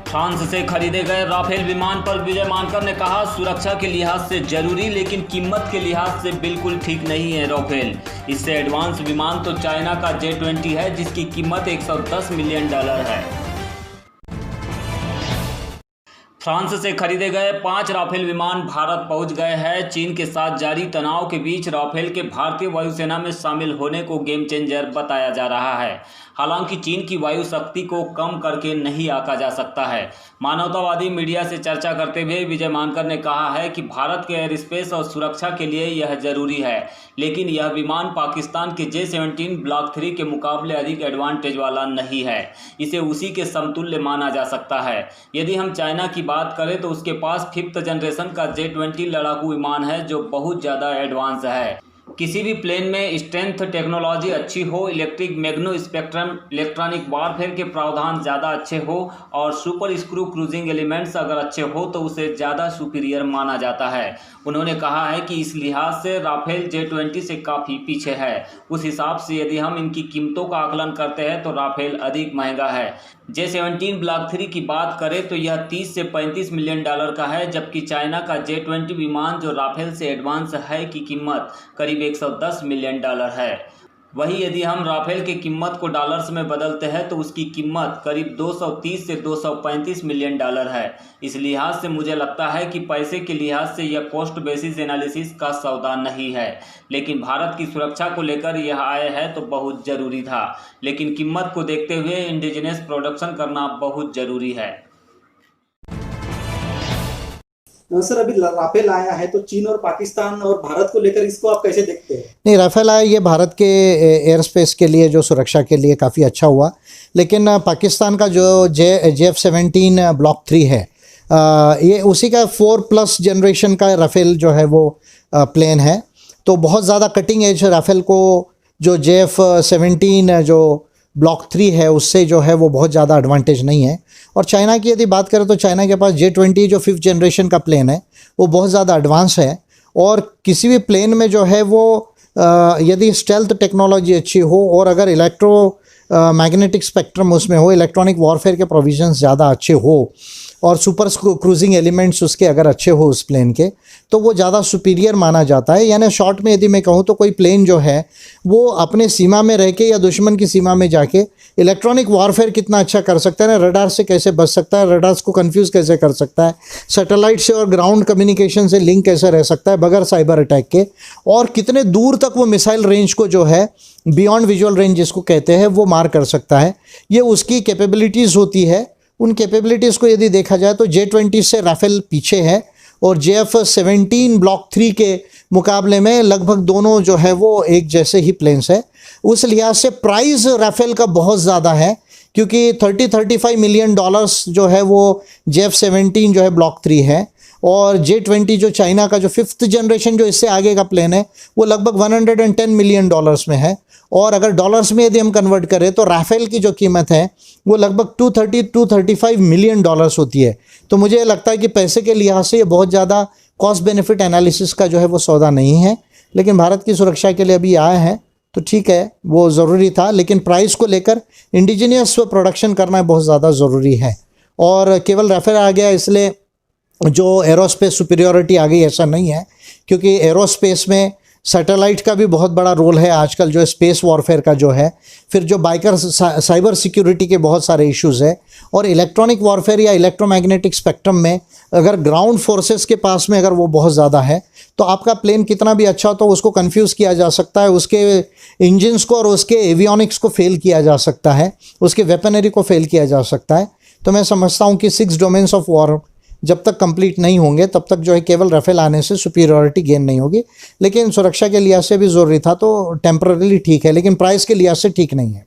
France से खरीदे गए राफेल विमान पर विजय मानकर ने कहा, सुरक्षा के लिहाज से जरूरी लेकिन कीमत के लिहाज से बिल्कुल ठीक नहीं है राफेल। इससे एडवांस विमान तो चाइना का J-20 है जिसकी कीमत $110 मिलियन है। फ्रांस से खरीदे गए 5 राफेल विमान भारत पहुंच गए हैं। चीन के साथ जारी तनाव के बीच राफेल के भारतीय वायुसेना में शामिल होने को गेम चेंजर बताया जा रहा है। हालांकि चीन की वायु शक्ति को कम करके नहीं आंका जा सकता है। मानवतावादी मीडिया से चर्चा करते हुए विजय मानकर ने कहा है कि भारत के एयर स्पेस और सुरक्षा के लिए यह जरूरी है, लेकिन यह विमान पाकिस्तान के J-17 ब्लॉक 3 के मुकाबले अधिक एडवांटेज वाला नहीं है। इसे उसी के समतुल्य माना जा सकता है। यदि हम चाइना की बात करें तो उसके पास 5th जनरेशन का J-20 लड़ाकू विमान है जो बहुत ज़्यादा एडवांस है। किसी भी प्लेन में स्ट्रेंथ टेक्नोलॉजी अच्छी हो, इलेक्ट्रिक मैग्नो स्पेक्ट्रम इलेक्ट्रॉनिक वारफेयर के प्रावधान ज़्यादा अच्छे हो और सुपर स्क्रू क्रूजिंग एलिमेंट्स अगर अच्छे हो तो उसे ज़्यादा सुपीरियर माना जाता है। उन्होंने कहा है कि इस लिहाज से राफेल J-20 से काफ़ी पीछे है। उस हिसाब से यदि हम इनकी कीमतों का आकलन करते हैं तो राफेल अधिक महंगा है। J-17 ब्लॉक 3 की बात करें तो यह $30 से $35 मिलियन का है, जबकि चाइना का J-20 विमान जो राफेल से एडवांस है की कीमत करीब $110 मिलियन है। वहीं यदि हम राफेल की कीमत को डॉलर्स में बदलते हैं तो उसकी कीमत करीब 230 से 235 मिलियन है। इस लिहाज से मुझे लगता है कि पैसे के लिहाज से यह कॉस्ट बेसिस एनालिसिस का सौदा नहीं है, लेकिन भारत की सुरक्षा को लेकर यह आय है तो बहुत ज़रूरी था, लेकिन कीमत को देखते हुए इंडिजिनस प्रोडक्शन करना बहुत ज़रूरी है। सर, अभी राफेल आया है तो चीन और पाकिस्तान और भारत को लेकर इसको आप कैसे देखते हैं? नहीं, राफेल आया ये भारत के एयर स्पेस के लिए जो सुरक्षा के लिए काफ़ी अच्छा हुआ, लेकिन पाकिस्तान का जो JF-17 ब्लॉक 3 है ये उसी का 4+ जनरेशन का राफेल जो है वो प्लेन है। तो बहुत ज़्यादा कटिंग एज राफेल को जो JF-17 जो ब्लॉक 3 है उससे जो है वो बहुत ज़्यादा एडवांटेज नहीं है। और चाइना की यदि बात करें तो चाइना के पास J-20 जो 5th जनरेशन का प्लेन है वो बहुत ज़्यादा एडवांस है। और किसी भी प्लेन में जो है वो यदि स्टेल्थ टेक्नोलॉजी अच्छी हो और अगर मैग्नेटिक स्पेक्ट्रम उसमें हो, इलेक्ट्रॉनिक वॉरफेयर के प्रोविजंस ज़्यादा अच्छे हो और सुपर क्रूजिंग एलिमेंट्स उसके अगर अच्छे हो उस प्लेन के, तो वो ज़्यादा सुपीरियर माना जाता है। यानी शॉर्ट में यदि मैं कहूँ तो कोई प्लेन जो है वो अपने सीमा में रह के या दुश्मन की सीमा में जाके इलेक्ट्रॉनिक वॉरफेयर कितना अच्छा कर सकता है ना, रडार से कैसे बच सकता है, रडार्स को कंफ्यूज कैसे कर सकता है, सैटेलाइट से और ग्राउंड कम्युनिकेशन से लिंक कैसे रह सकता है बगैर साइबर अटैक के, और कितने दूर तक वो मिसाइल रेंज को जो है बियॉन्ड विजुअल रेंज जिसको कहते हैं वो मार कर सकता है। ये उसकी कैपेबिलिटीज़ होती है। उन कैपेबिलिटीज़ को यदि देखा जाए तो J-20 से राफेल पीछे है और JF-17 ब्लॉक 3 के मुकाबले में लगभग दोनों जो है वो एक जैसे ही प्लेन्स है। उस लिहाज से प्राइस राफेल का बहुत ज़्यादा है, क्योंकि $30-35 मिलियन जो है वो JF-17 जो है ब्लॉक 3 है, और J-20 जो चाइना का जो 5th जनरेशन जो इससे आगे का प्लेन है वो लगभग $110 मिलियन में है। और अगर डॉलर्स में यदि हम कन्वर्ट करें तो राफेल की जो कीमत है वो लगभग $230-235 मिलियन होती है। तो मुझे लगता है कि पैसे के लिहाज से ये बहुत ज़्यादा कॉस्ट बेनिफिट एनालिसिस का जो है वो सौदा नहीं है, लेकिन भारत की सुरक्षा के लिए अभी आया है तो ठीक है, वो ज़रूरी था। लेकिन प्राइस को लेकर इंडिजिनियस प्रोडक्शन करना बहुत ज़्यादा ज़रूरी है। और केवल राफेल आ गया इसलिए जो एरोस्पेस सुपीरियरिटी आ गई ऐसा नहीं है, क्योंकि एरोस्पेस में सैटेलाइट का भी बहुत बड़ा रोल है आजकल जो स्पेस वॉरफेयर का जो है, फिर जो साइबर सिक्योरिटी के बहुत सारे इश्यूज़ है, और इलेक्ट्रॉनिक वॉरफेयर या इलेक्ट्रोमैग्नेटिक स्पेक्ट्रम में अगर ग्राउंड फोर्सेस के पास में अगर वो बहुत ज़्यादा है तो आपका प्लेन कितना भी अच्छा हो तो उसको कंफ्यूज किया जा सकता है, उसके इंजन्स को और उसके एवियोनिक्स को फेल किया जा सकता है, उसके वेपनरी को फेल किया जा सकता है। तो मैं समझता हूँ कि 6 डोमेन्स ऑफ वॉर जब तक कंप्लीट नहीं होंगे तब तक जो है केवल राफेल आने से सुपीरियरिटी गेन नहीं होगी। लेकिन सुरक्षा के लिहाज से भी ज़रूरी था तो टेम्पररीली ठीक है, लेकिन प्राइस के लिहाज से ठीक नहीं है।